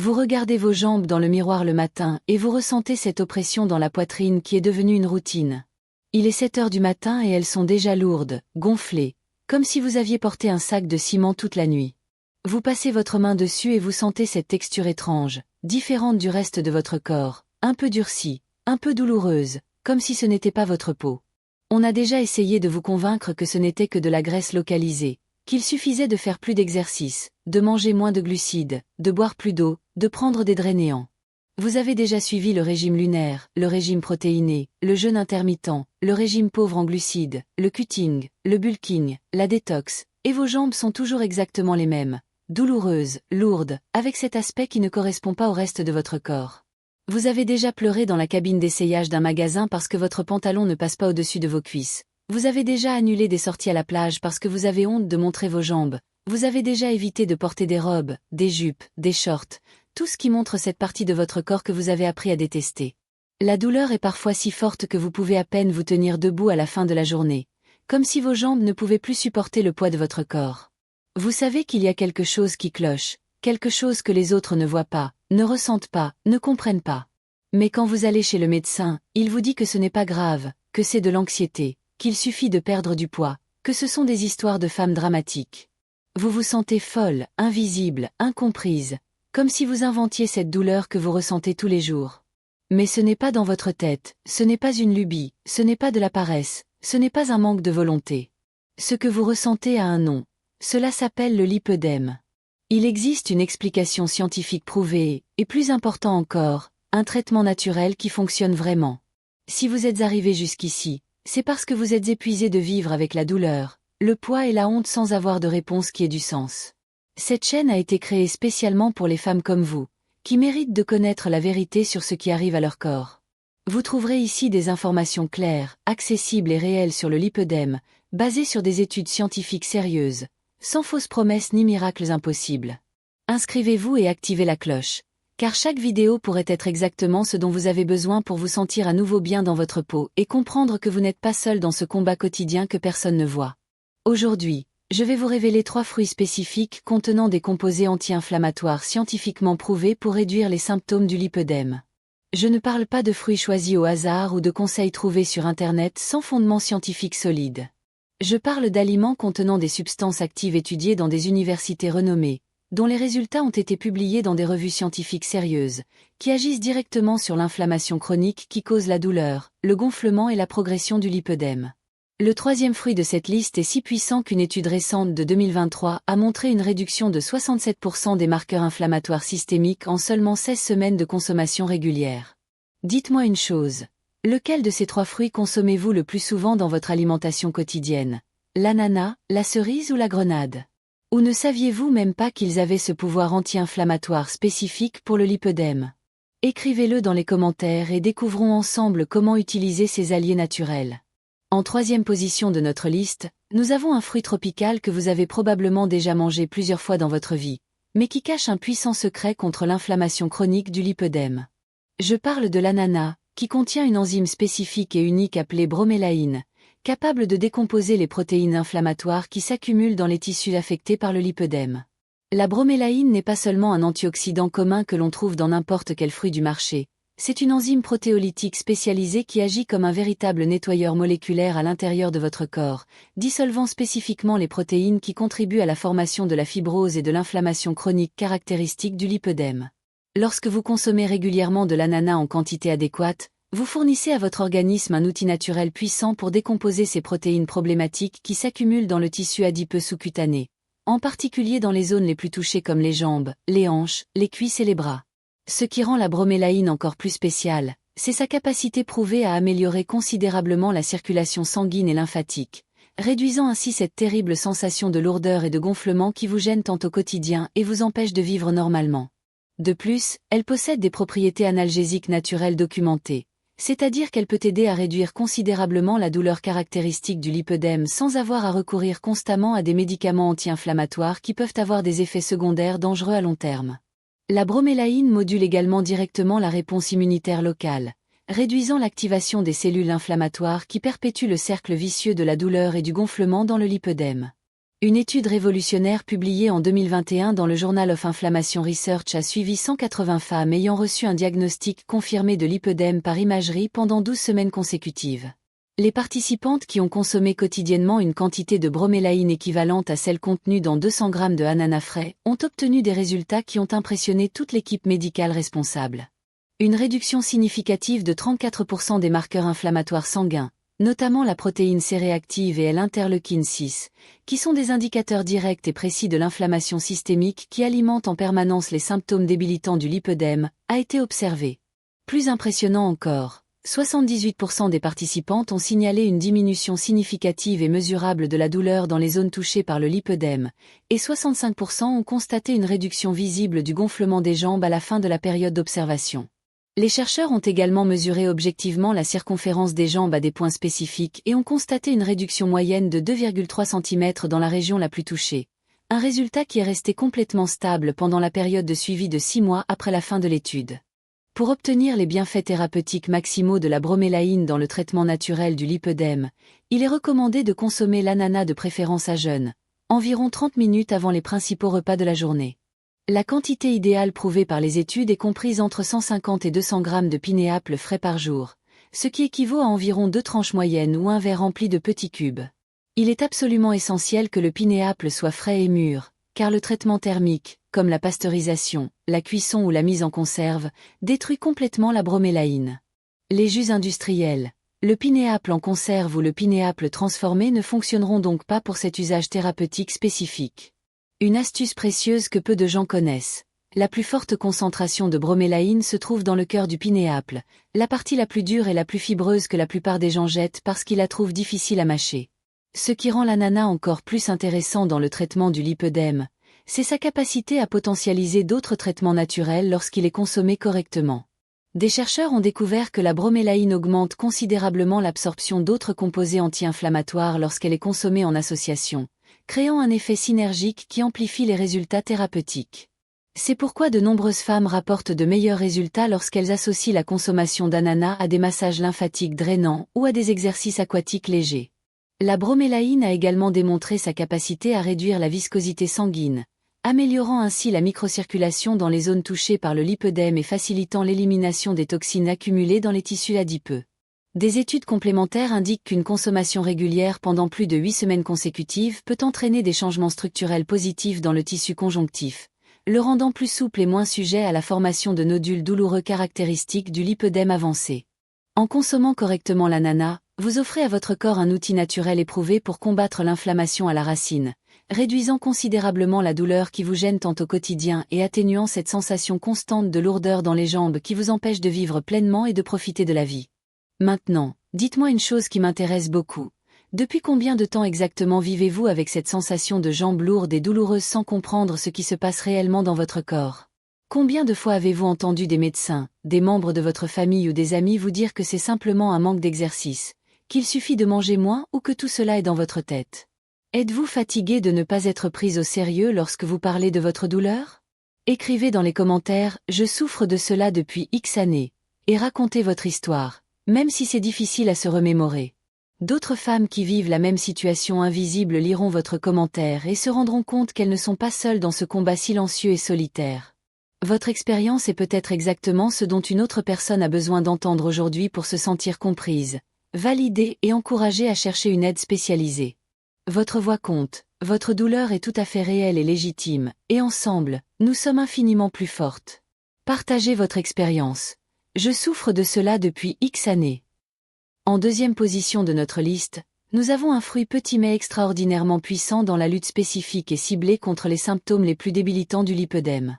Vous regardez vos jambes dans le miroir le matin et vous ressentez cette oppression dans la poitrine qui est devenue une routine. Il est 7 heures du matin et elles sont déjà lourdes, gonflées, comme si vous aviez porté un sac de ciment toute la nuit. Vous passez votre main dessus et vous sentez cette texture étrange, différente du reste de votre corps, un peu durcie, un peu douloureuse, comme si ce n'était pas votre peau. On a déjà essayé de vous convaincre que ce n'était que de la graisse localisée, qu'il suffisait de faire plus d'exercice, de manger moins de glucides, de boire plus d'eau, de prendre des drainants. Vous avez déjà suivi le régime lunaire, le régime protéiné, le jeûne intermittent, le régime pauvre en glucides, le cutting, le bulking, la détox, et vos jambes sont toujours exactement les mêmes, douloureuses, lourdes, avec cet aspect qui ne correspond pas au reste de votre corps. Vous avez déjà pleuré dans la cabine d'essayage d'un magasin parce que votre pantalon ne passe pas au-dessus de vos cuisses. Vous avez déjà annulé des sorties à la plage parce que vous avez honte de montrer vos jambes. Vous avez déjà évité de porter des robes, des jupes, des shorts, tout ce qui montre cette partie de votre corps que vous avez appris à détester. La douleur est parfois si forte que vous pouvez à peine vous tenir debout à la fin de la journée, comme si vos jambes ne pouvaient plus supporter le poids de votre corps. Vous savez qu'il y a quelque chose qui cloche, quelque chose que les autres ne voient pas, ne ressentent pas, ne comprennent pas. Mais quand vous allez chez le médecin, il vous dit que ce n'est pas grave, que c'est de l'anxiété, qu'il suffit de perdre du poids, que ce sont des histoires de femmes dramatiques. Vous vous sentez folle, invisible, incomprise, comme si vous inventiez cette douleur que vous ressentez tous les jours. Mais ce n'est pas dans votre tête, ce n'est pas une lubie, ce n'est pas de la paresse, ce n'est pas un manque de volonté. Ce que vous ressentez a un nom. Cela s'appelle le lipœdème. Il existe une explication scientifique prouvée, et plus important encore, un traitement naturel qui fonctionne vraiment. Si vous êtes arrivé jusqu'ici, c'est parce que vous êtes épuisé de vivre avec la douleur, le poids et la honte sans avoir de réponse qui ait du sens. Cette chaîne a été créée spécialement pour les femmes comme vous, qui méritent de connaître la vérité sur ce qui arrive à leur corps. Vous trouverez ici des informations claires, accessibles et réelles sur le lipœdème, basées sur des études scientifiques sérieuses, sans fausses promesses ni miracles impossibles. Inscrivez-vous et activez la cloche, car chaque vidéo pourrait être exactement ce dont vous avez besoin pour vous sentir à nouveau bien dans votre peau et comprendre que vous n'êtes pas seul dans ce combat quotidien que personne ne voit. Aujourd'hui, je vais vous révéler 3 fruits spécifiques contenant des composés anti-inflammatoires scientifiquement prouvés pour réduire les symptômes du lipœdème. Je ne parle pas de fruits choisis au hasard ou de conseils trouvés sur Internet sans fondement scientifique solide. Je parle d'aliments contenant des substances actives étudiées dans des universités renommées, dont les résultats ont été publiés dans des revues scientifiques sérieuses, qui agissent directement sur l'inflammation chronique qui cause la douleur, le gonflement et la progression du lipœdème. Le 3e fruit de cette liste est si puissant qu'une étude récente de 2023 a montré une réduction de 67% des marqueurs inflammatoires systémiques en seulement 16 semaines de consommation régulière. Dites-moi une chose. Lequel de ces 3 fruits consommez-vous le plus souvent dans votre alimentation quotidienne? L'ananas, la cerise ou la grenade? Ou ne saviez-vous même pas qu'ils avaient ce pouvoir anti-inflammatoire spécifique pour le lipœdème? Écrivez-le dans les commentaires et découvrons ensemble comment utiliser ces alliés naturels. En 3e position de notre liste, nous avons un fruit tropical que vous avez probablement déjà mangé plusieurs fois dans votre vie, mais qui cache un puissant secret contre l'inflammation chronique du lipœdème. Je parle de l'ananas, qui contient une enzyme spécifique et unique appelée bromélaïne, capable de décomposer les protéines inflammatoires qui s'accumulent dans les tissus affectés par le lipœdème. La bromélaïne n'est pas seulement un antioxydant commun que l'on trouve dans n'importe quel fruit du marché, c'est une enzyme protéolytique spécialisée qui agit comme un véritable nettoyeur moléculaire à l'intérieur de votre corps, dissolvant spécifiquement les protéines qui contribuent à la formation de la fibrose et de l'inflammation chronique caractéristique du lipœdème. Lorsque vous consommez régulièrement de l'ananas en quantité adéquate, vous fournissez à votre organisme un outil naturel puissant pour décomposer ces protéines problématiques qui s'accumulent dans le tissu adipeux sous-cutané, en particulier dans les zones les plus touchées comme les jambes, les hanches, les cuisses et les bras. Ce qui rend la bromélaïne encore plus spéciale, c'est sa capacité prouvée à améliorer considérablement la circulation sanguine et lymphatique, réduisant ainsi cette terrible sensation de lourdeur et de gonflement qui vous gêne tant au quotidien et vous empêche de vivre normalement. De plus, elle possède des propriétés analgésiques naturelles documentées, c'est-à-dire qu'elle peut aider à réduire considérablement la douleur caractéristique du lipœdème sans avoir à recourir constamment à des médicaments anti-inflammatoires qui peuvent avoir des effets secondaires dangereux à long terme. La bromélaïne module également directement la réponse immunitaire locale, réduisant l'activation des cellules inflammatoires qui perpétuent le cercle vicieux de la douleur et du gonflement dans le lipœdème. Une étude révolutionnaire publiée en 2021 dans le Journal of Inflammation Research a suivi 180 femmes ayant reçu un diagnostic confirmé de lipœdème par imagerie pendant 12 semaines consécutives. Les participantes qui ont consommé quotidiennement une quantité de bromélaïne équivalente à celle contenue dans 200 grammes de ananas frais ont obtenu des résultats qui ont impressionné toute l'équipe médicale responsable. Une réduction significative de 34% des marqueurs inflammatoires sanguins, notamment la protéine C-réactive et l'interleukine 6, qui sont des indicateurs directs et précis de l'inflammation systémique qui alimente en permanence les symptômes débilitants du lipœdème, a été observée. Plus impressionnant encore, 78% des participantes ont signalé une diminution significative et mesurable de la douleur dans les zones touchées par le lipœdème, et 65% ont constaté une réduction visible du gonflement des jambes à la fin de la période d'observation. Les chercheurs ont également mesuré objectivement la circonférence des jambes à des points spécifiques et ont constaté une réduction moyenne de 2,3 cm dans la région la plus touchée, un résultat qui est resté complètement stable pendant la période de suivi de 6 mois après la fin de l'étude. Pour obtenir les bienfaits thérapeutiques maximaux de la bromélaïne dans le traitement naturel du lipœdème, il est recommandé de consommer l'ananas de préférence à jeûne, environ 30 minutes avant les principaux repas de la journée. La quantité idéale prouvée par les études est comprise entre 150 et 200 grammes de pinéapple frais par jour, ce qui équivaut à environ 2 tranches moyennes ou un verre rempli de petits cubes. Il est absolument essentiel que le pinéapple soit frais et mûr, car le traitement thermique, comme la pasteurisation, la cuisson ou la mise en conserve, détruit complètement la bromélaïne. Les jus industriels, le pinéapple en conserve ou le pinéapple transformé ne fonctionneront donc pas pour cet usage thérapeutique spécifique. Une astuce précieuse que peu de gens connaissent. La plus forte concentration de bromélaïne se trouve dans le cœur du pinéapple, la partie la plus dure et la plus fibreuse que la plupart des gens jettent parce qu'ils la trouvent difficile à mâcher. Ce qui rend l'ananas encore plus intéressant dans le traitement du lipœdème, c'est sa capacité à potentialiser d'autres traitements naturels lorsqu'il est consommé correctement. Des chercheurs ont découvert que la bromélaïne augmente considérablement l'absorption d'autres composés anti-inflammatoires lorsqu'elle est consommée en association, créant un effet synergique qui amplifie les résultats thérapeutiques. C'est pourquoi de nombreuses femmes rapportent de meilleurs résultats lorsqu'elles associent la consommation d'ananas à des massages lymphatiques drainants ou à des exercices aquatiques légers. La bromélaïne a également démontré sa capacité à réduire la viscosité sanguine, améliorant ainsi la microcirculation dans les zones touchées par le lipœdème et facilitant l'élimination des toxines accumulées dans les tissus adipeux. Des études complémentaires indiquent qu'une consommation régulière pendant plus de 8 semaines consécutives peut entraîner des changements structurels positifs dans le tissu conjonctif, le rendant plus souple et moins sujet à la formation de nodules douloureux caractéristiques du lipœdème avancé. En consommant correctement l'ananas, vous offrez à votre corps un outil naturel éprouvé pour combattre l'inflammation à la racine, réduisant considérablement la douleur qui vous gêne tant au quotidien et atténuant cette sensation constante de lourdeur dans les jambes qui vous empêche de vivre pleinement et de profiter de la vie. Maintenant, dites-moi une chose qui m'intéresse beaucoup. Depuis combien de temps exactement vivez-vous avec cette sensation de jambes lourdes et douloureuses sans comprendre ce qui se passe réellement dans votre corps? Combien de fois avez-vous entendu des médecins, des membres de votre famille ou des amis vous dire que c'est simplement un manque d'exercice, qu'il suffit de manger moins ou que tout cela est dans votre tête? Êtes-vous fatigué de ne pas être pris au sérieux lorsque vous parlez de votre douleur? Écrivez dans les commentaires « Je souffre de cela depuis X années » et racontez votre histoire. Même si c'est difficile à se remémorer. D'autres femmes qui vivent la même situation invisible liront votre commentaire et se rendront compte qu'elles ne sont pas seules dans ce combat silencieux et solitaire. Votre expérience est peut-être exactement ce dont une autre personne a besoin d'entendre aujourd'hui pour se sentir comprise, validée et encouragée à chercher une aide spécialisée. Votre voix compte, votre douleur est tout à fait réelle et légitime, et ensemble, nous sommes infiniment plus fortes. Partagez votre expérience. Je souffre de cela depuis X années. En deuxième position de notre liste, nous avons un fruit petit mais extraordinairement puissant dans la lutte spécifique et ciblée contre les symptômes les plus débilitants du lipœdème.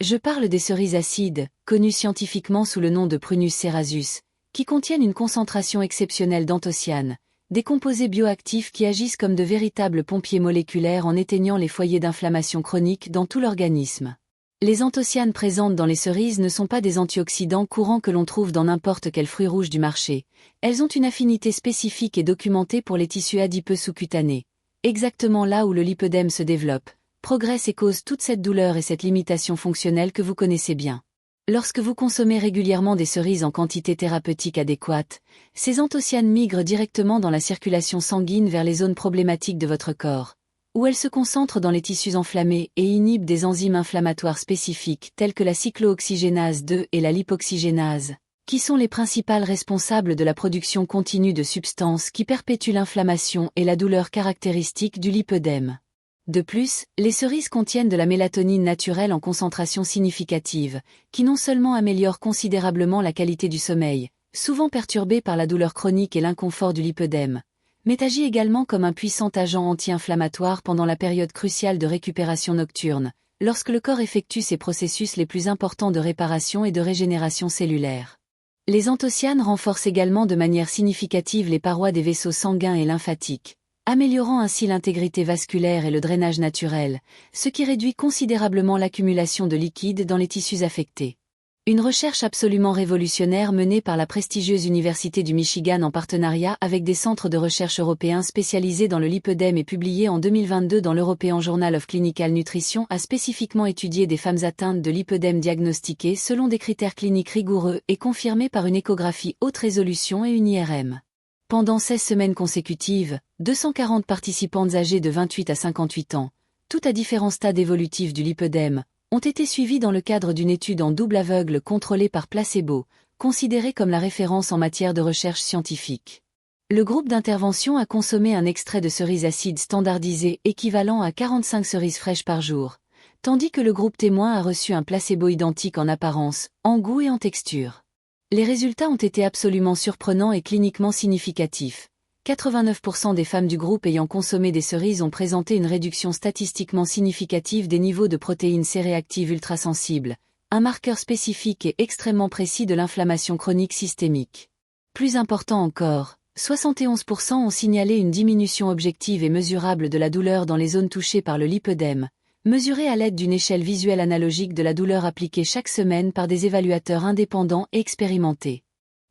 Je parle des cerises acides, connues scientifiquement sous le nom de Prunus cerasus, qui contiennent une concentration exceptionnelle d'anthocyanes, des composés bioactifs qui agissent comme de véritables pompiers moléculaires en éteignant les foyers d'inflammation chronique dans tout l'organisme. Les anthocyanes présentes dans les cerises ne sont pas des antioxydants courants que l'on trouve dans n'importe quel fruit rouge du marché. Elles ont une affinité spécifique et documentée pour les tissus adipeux sous-cutanés, exactement là où le lipœdème se développe, progresse et cause toute cette douleur et cette limitation fonctionnelle que vous connaissez bien. Lorsque vous consommez régulièrement des cerises en quantité thérapeutique adéquate, ces anthocyanes migrent directement dans la circulation sanguine vers les zones problématiques de votre corps, où elle se concentre dans les tissus enflammés et inhibe des enzymes inflammatoires spécifiques telles que la cyclooxygénase 2 et la lipoxygénase, qui sont les principales responsables de la production continue de substances qui perpétuent l'inflammation et la douleur caractéristique du lipœdème. De plus, les cerises contiennent de la mélatonine naturelle en concentration significative, qui non seulement améliore considérablement la qualité du sommeil, souvent perturbée par la douleur chronique et l'inconfort du lipœdème, mais agit également comme un puissant agent anti-inflammatoire pendant la période cruciale de récupération nocturne, lorsque le corps effectue ses processus les plus importants de réparation et de régénération cellulaire. Les anthocyanes renforcent également de manière significative les parois des vaisseaux sanguins et lymphatiques, améliorant ainsi l'intégrité vasculaire et le drainage naturel, ce qui réduit considérablement l'accumulation de liquide dans les tissus affectés. Une recherche absolument révolutionnaire menée par la prestigieuse Université du Michigan en partenariat avec des centres de recherche européens spécialisés dans le lipœdème et publiée en 2022 dans l'European Journal of Clinical Nutrition a spécifiquement étudié des femmes atteintes de lipœdème diagnostiquées selon des critères cliniques rigoureux et confirmés par une échographie haute résolution et une IRM. Pendant 16 semaines consécutives, 240 participantes âgées de 28 à 58 ans, toutes à différents stades évolutifs du lipœdème, ont été suivies dans le cadre d'une étude en double aveugle contrôlée par placebo, considérée comme la référence en matière de recherche scientifique. Le groupe d'intervention a consommé un extrait de cerises acides standardisé équivalent à 45 cerises fraîches par jour, tandis que le groupe témoin a reçu un placebo identique en apparence, en goût et en texture. Les résultats ont été absolument surprenants et cliniquement significatifs. 89% des femmes du groupe ayant consommé des cerises ont présenté une réduction statistiquement significative des niveaux de protéines C-réactives ultrasensibles, un marqueur spécifique et extrêmement précis de l'inflammation chronique systémique. Plus important encore, 71% ont signalé une diminution objective et mesurable de la douleur dans les zones touchées par le lipœdème, mesurée à l'aide d'une échelle visuelle analogique de la douleur appliquée chaque semaine par des évaluateurs indépendants et expérimentés.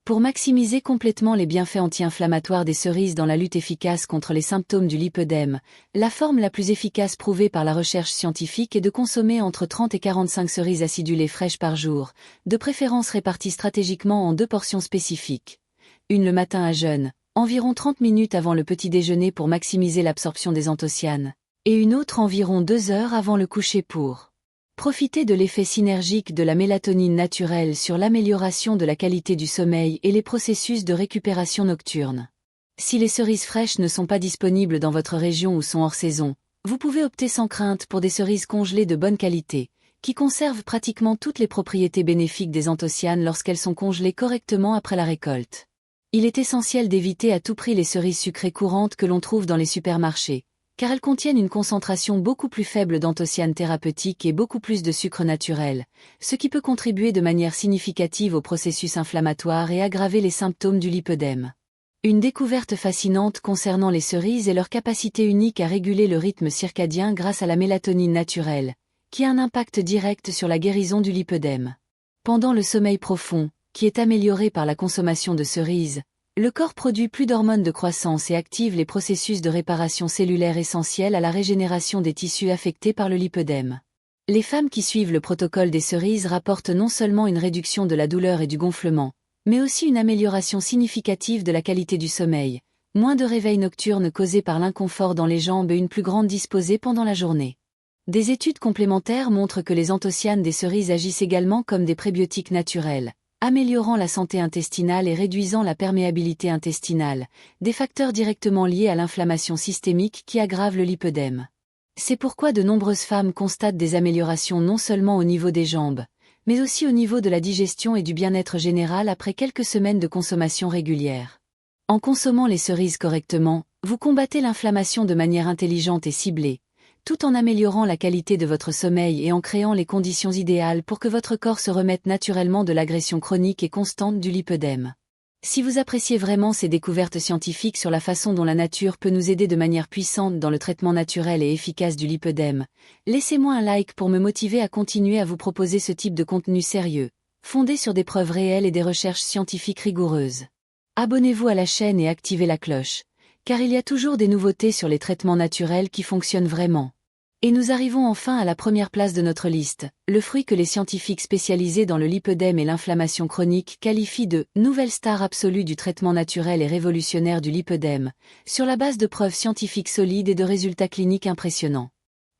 Pour maximiser complètement les bienfaits anti-inflammatoires des cerises dans la lutte efficace contre les symptômes du lipœdème, la forme la plus efficace prouvée par la recherche scientifique est de consommer entre 30 et 45 cerises acidulées fraîches par jour, de préférence réparties stratégiquement en 2 portions spécifiques. Une le matin à jeûne, environ 30 minutes avant le petit déjeuner pour maximiser l'absorption des anthocyanes, et une autre environ 2 heures avant le coucher pour profiter de l'effet synergique de la mélatonine naturelle sur l'amélioration de la qualité du sommeil et les processus de récupération nocturne. Si les cerises fraîches ne sont pas disponibles dans votre région ou sont hors saison, vous pouvez opter sans crainte pour des cerises congelées de bonne qualité, qui conservent pratiquement toutes les propriétés bénéfiques des anthocyanes lorsqu'elles sont congelées correctement après la récolte. Il est essentiel d'éviter à tout prix les cerises sucrées courantes que l'on trouve dans les supermarchés, car elles contiennent une concentration beaucoup plus faible d'anthocyanes thérapeutiques et beaucoup plus de sucre naturel, ce qui peut contribuer de manière significative au processus inflammatoire et aggraver les symptômes du lipœdème. Une découverte fascinante concernant les cerises est leur capacité unique à réguler le rythme circadien grâce à la mélatonine naturelle, qui a un impact direct sur la guérison du lipœdème. Pendant le sommeil profond, qui est amélioré par la consommation de cerises, le corps produit plus d'hormones de croissance et active les processus de réparation cellulaire essentiels à la régénération des tissus affectés par le lipœdème. Les femmes qui suivent le protocole des cerises rapportent non seulement une réduction de la douleur et du gonflement, mais aussi une amélioration significative de la qualité du sommeil, moins de réveils nocturnes causés par l'inconfort dans les jambes et une plus grande disposée pendant la journée. Des études complémentaires montrent que les anthocyanes des cerises agissent également comme des prébiotiques naturels, améliorant la santé intestinale et réduisant la perméabilité intestinale, des facteurs directement liés à l'inflammation systémique qui aggrave le lipœdème. C'est pourquoi de nombreuses femmes constatent des améliorations non seulement au niveau des jambes, mais aussi au niveau de la digestion et du bien-être général après quelques semaines de consommation régulière. En consommant les cerises correctement, vous combattez l'inflammation de manière intelligente et ciblée, tout en améliorant la qualité de votre sommeil et en créant les conditions idéales pour que votre corps se remette naturellement de l'agression chronique et constante du lipœdème. Si vous appréciez vraiment ces découvertes scientifiques sur la façon dont la nature peut nous aider de manière puissante dans le traitement naturel et efficace du lipœdème, laissez-moi un like pour me motiver à continuer à vous proposer ce type de contenu sérieux, fondé sur des preuves réelles et des recherches scientifiques rigoureuses. Abonnez-vous à la chaîne et activez la cloche, car il y a toujours des nouveautés sur les traitements naturels qui fonctionnent vraiment. Et nous arrivons enfin à la première place de notre liste, le fruit que les scientifiques spécialisés dans le lipœdème et l'inflammation chronique qualifient de « nouvelle star absolue du traitement naturel et révolutionnaire du lipœdème », sur la base de preuves scientifiques solides et de résultats cliniques impressionnants.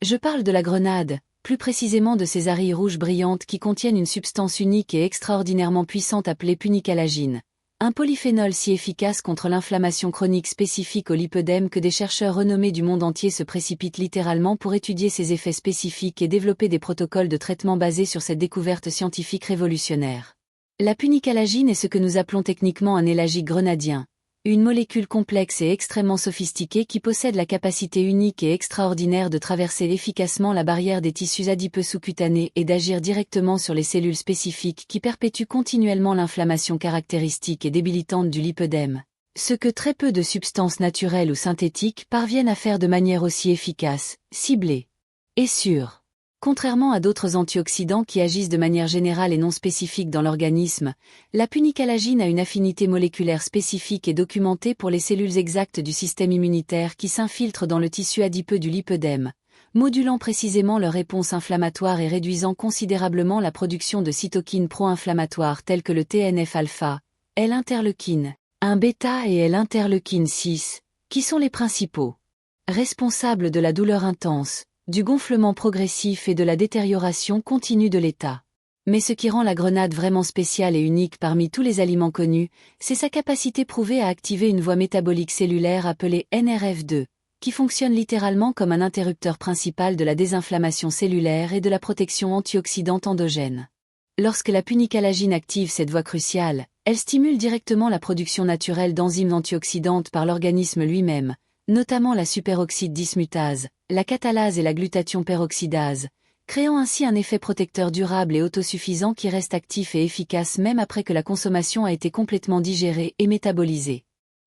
Je parle de la grenade, plus précisément de ces arilles rouges brillantes qui contiennent une substance unique et extraordinairement puissante appelée punicalagine. Un polyphénol si efficace contre l'inflammation chronique spécifique au lipœdème que des chercheurs renommés du monde entier se précipitent littéralement pour étudier ses effets spécifiques et développer des protocoles de traitement basés sur cette découverte scientifique révolutionnaire. La punicalagine est ce que nous appelons techniquement un élagique grenadien, une molécule complexe et extrêmement sophistiquée qui possède la capacité unique et extraordinaire de traverser efficacement la barrière des tissus adipeux sous-cutanés et d'agir directement sur les cellules spécifiques qui perpétuent continuellement l'inflammation caractéristique et débilitante du lipœdème. Ce que très peu de substances naturelles ou synthétiques parviennent à faire de manière aussi efficace, ciblée et sûre. Contrairement à d'autres antioxydants qui agissent de manière générale et non spécifique dans l'organisme, la punicalagine a une affinité moléculaire spécifique et documentée pour les cellules exactes du système immunitaire qui s'infiltrent dans le tissu adipeux du lipœdème, modulant précisément leur réponse inflammatoire et réduisant considérablement la production de cytokines pro-inflammatoires telles que le TNF-alpha, L-interleukine, 1 bêta et L-interleukine 6, qui sont les principaux responsables de la douleur intense, du gonflement progressif et de la détérioration continue de l'état. Mais ce qui rend la grenade vraiment spéciale et unique parmi tous les aliments connus, c'est sa capacité prouvée à activer une voie métabolique cellulaire appelée NRF2, qui fonctionne littéralement comme un interrupteur principal de la désinflammation cellulaire et de la protection antioxydante endogène. Lorsque la punicalagine active cette voie cruciale, elle stimule directement la production naturelle d'enzymes antioxydantes par l'organisme lui-même, notamment la superoxyde dismutase, la catalase et la glutathion peroxydase, créant ainsi un effet protecteur durable et autosuffisant qui reste actif et efficace même après que la consommation a été complètement digérée et métabolisée.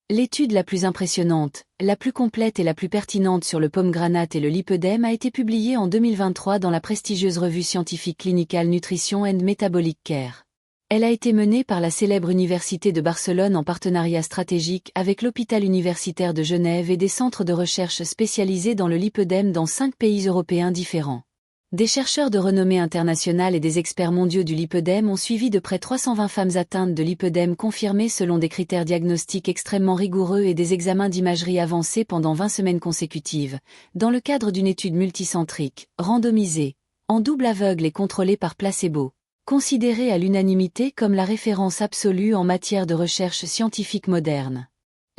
L'étude la plus impressionnante, la plus complète et la plus pertinente sur le pomegranate et le lipœdème a été publiée en 2023 dans la prestigieuse revue scientifique Clinical Nutrition and Metabolic Care. Elle a été menée par la célèbre Université de Barcelone en partenariat stratégique avec l'hôpital universitaire de Genève et des centres de recherche spécialisés dans le lipœdème dans 5 pays européens différents. Des chercheurs de renommée internationale et des experts mondiaux du lipœdème ont suivi de près 320 femmes atteintes de lipœdème confirmées selon des critères diagnostiques extrêmement rigoureux et des examens d'imagerie avancés pendant 20 semaines consécutives, dans le cadre d'une étude multicentrique, randomisée, en double aveugle et contrôlée par placebo, considérée à l'unanimité comme la référence absolue en matière de recherche scientifique moderne.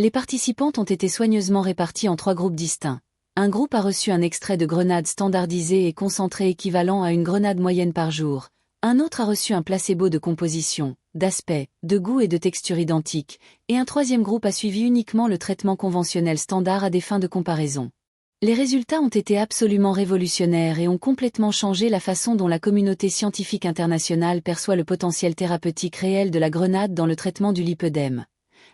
Les participantes ont été soigneusement réparties en 3 groupes distincts. Un groupe a reçu un extrait de grenade standardisé et concentré équivalent à une grenade moyenne par jour. Un autre a reçu un placebo de composition, d'aspect, de goût et de texture identiques, et un 3e groupe a suivi uniquement le traitement conventionnel standard à des fins de comparaison. Les résultats ont été absolument révolutionnaires et ont complètement changé la façon dont la communauté scientifique internationale perçoit le potentiel thérapeutique réel de la grenade dans le traitement du lipœdème.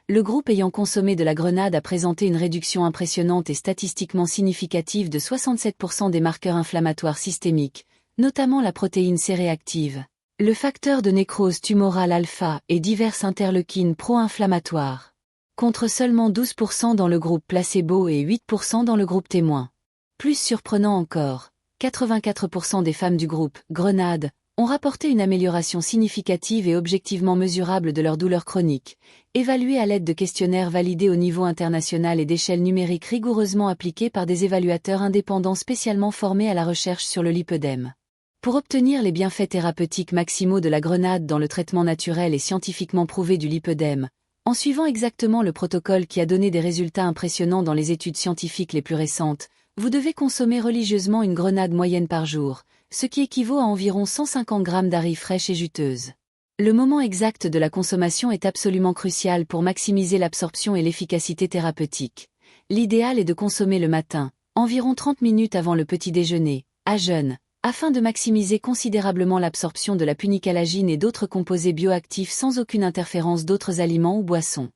Le groupe ayant consommé de la grenade a présenté une réduction impressionnante et statistiquement significative de 67% des marqueurs inflammatoires systémiques, notamment la protéine C-réactive, le facteur de nécrose tumorale alpha et diverses interleukines pro-inflammatoires, contre seulement 12% dans le groupe placebo et 8% dans le groupe témoin. Plus surprenant encore, 84% des femmes du groupe grenade ont rapporté une amélioration significative et objectivement mesurable de leur douleur chronique, évaluée à l'aide de questionnaires validés au niveau international et d'échelles numériques rigoureusement appliquées par des évaluateurs indépendants spécialement formés à la recherche sur le lipœdème. Pour obtenir les bienfaits thérapeutiques maximaux de la grenade dans le traitement naturel et scientifiquement prouvé du lipœdème, en suivant exactement le protocole qui a donné des résultats impressionnants dans les études scientifiques les plus récentes, vous devez consommer religieusement une grenade moyenne par jour, ce qui équivaut à environ 150 grammes d'aris fraîches et juteuses. Le moment exact de la consommation est absolument crucial pour maximiser l'absorption et l'efficacité thérapeutique. L'idéal est de consommer le matin, environ 30 minutes avant le petit déjeuner, à jeûne, afin de maximiser considérablement l'absorption de la punicalagine et d'autres composés bioactifs sans aucune interférence d'autres aliments ou boissons.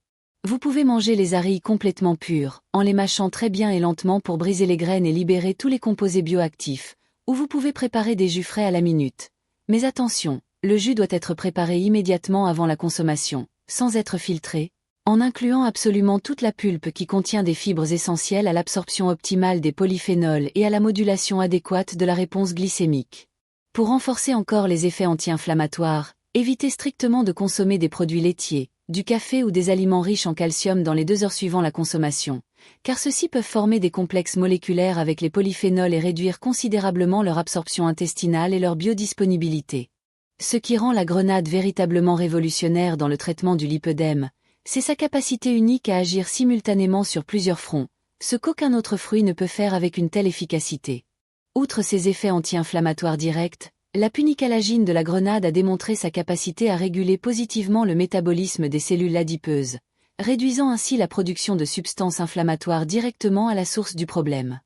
Vous pouvez manger les arilles complètement pures, en les mâchant très bien et lentement pour briser les graines et libérer tous les composés bioactifs, ou vous pouvez préparer des jus frais à la minute. Mais attention, le jus doit être préparé immédiatement avant la consommation, sans être filtré, En incluant absolument toute la pulpe qui contient des fibres essentielles à l'absorption optimale des polyphénols et à la modulation adéquate de la réponse glycémique. Pour renforcer encore les effets anti-inflammatoires, évitez strictement de consommer des produits laitiers, du café ou des aliments riches en calcium dans les 2 heures suivant la consommation, car ceux-ci peuvent former des complexes moléculaires avec les polyphénols et réduire considérablement leur absorption intestinale et leur biodisponibilité. Ce qui rend la grenade véritablement révolutionnaire dans le traitement du lipœdème, c'est sa capacité unique à agir simultanément sur plusieurs fronts, ce qu'aucun autre fruit ne peut faire avec une telle efficacité. Outre ses effets anti-inflammatoires directs, la punicalagine de la grenade a démontré sa capacité à réguler positivement le métabolisme des cellules adipeuses, réduisant ainsi la production de substances inflammatoires directement à la source du problème.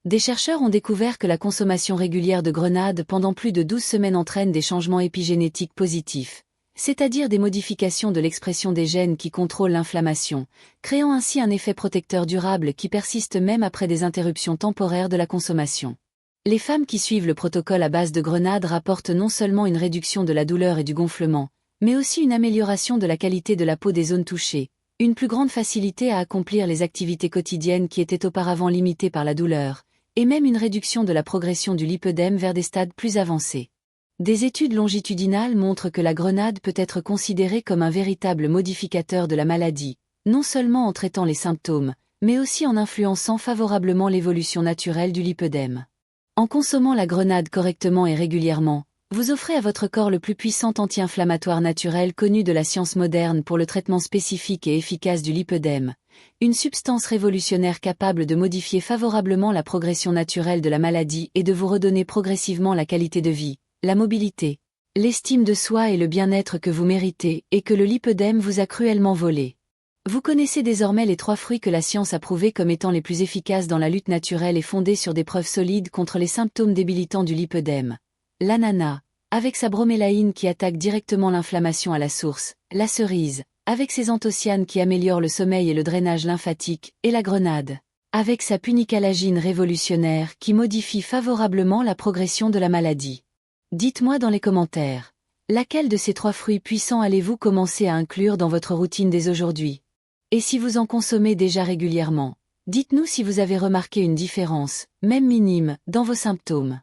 Des chercheurs ont découvert que la consommation régulière de grenade pendant plus de 12 semaines entraîne des changements épigénétiques positifs, c'est-à-dire des modifications de l'expression des gènes qui contrôlent l'inflammation, créant ainsi un effet protecteur durable qui persiste même après des interruptions temporaires de la consommation. Les femmes qui suivent le protocole à base de grenade rapportent non seulement une réduction de la douleur et du gonflement, mais aussi une amélioration de la qualité de la peau des zones touchées, une plus grande facilité à accomplir les activités quotidiennes qui étaient auparavant limitées par la douleur, et même une réduction de la progression du lipœdème vers des stades plus avancés. Des études longitudinales montrent que la grenade peut être considérée comme un véritable modificateur de la maladie, non seulement en traitant les symptômes, mais aussi en influençant favorablement l'évolution naturelle du lipœdème. En consommant la grenade correctement et régulièrement, vous offrez à votre corps le plus puissant anti-inflammatoire naturel connu de la science moderne pour le traitement spécifique et efficace du lipœdème, une substance révolutionnaire capable de modifier favorablement la progression naturelle de la maladie et de vous redonner progressivement la qualité de vie, la mobilité, l'estime de soi et le bien-être que vous méritez et que le lipœdème vous a cruellement volé. Vous connaissez désormais les 3 fruits que la science a prouvés comme étant les plus efficaces dans la lutte naturelle et fondés sur des preuves solides contre les symptômes débilitants du lipœdème. L'ananas, avec sa bromélaïne qui attaque directement l'inflammation à la source, la cerise, avec ses anthocyanes qui améliorent le sommeil et le drainage lymphatique, et la grenade, avec sa punicalagine révolutionnaire qui modifie favorablement la progression de la maladie. Dites-moi dans les commentaires, laquelle de ces 3 fruits puissants allez-vous commencer à inclure dans votre routine dès aujourd'hui? Et si vous en consommez déjà régulièrement, dites-nous si vous avez remarqué une différence, même minime, dans vos symptômes.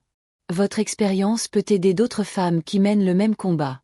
Votre expérience peut aider d'autres femmes qui mènent le même combat.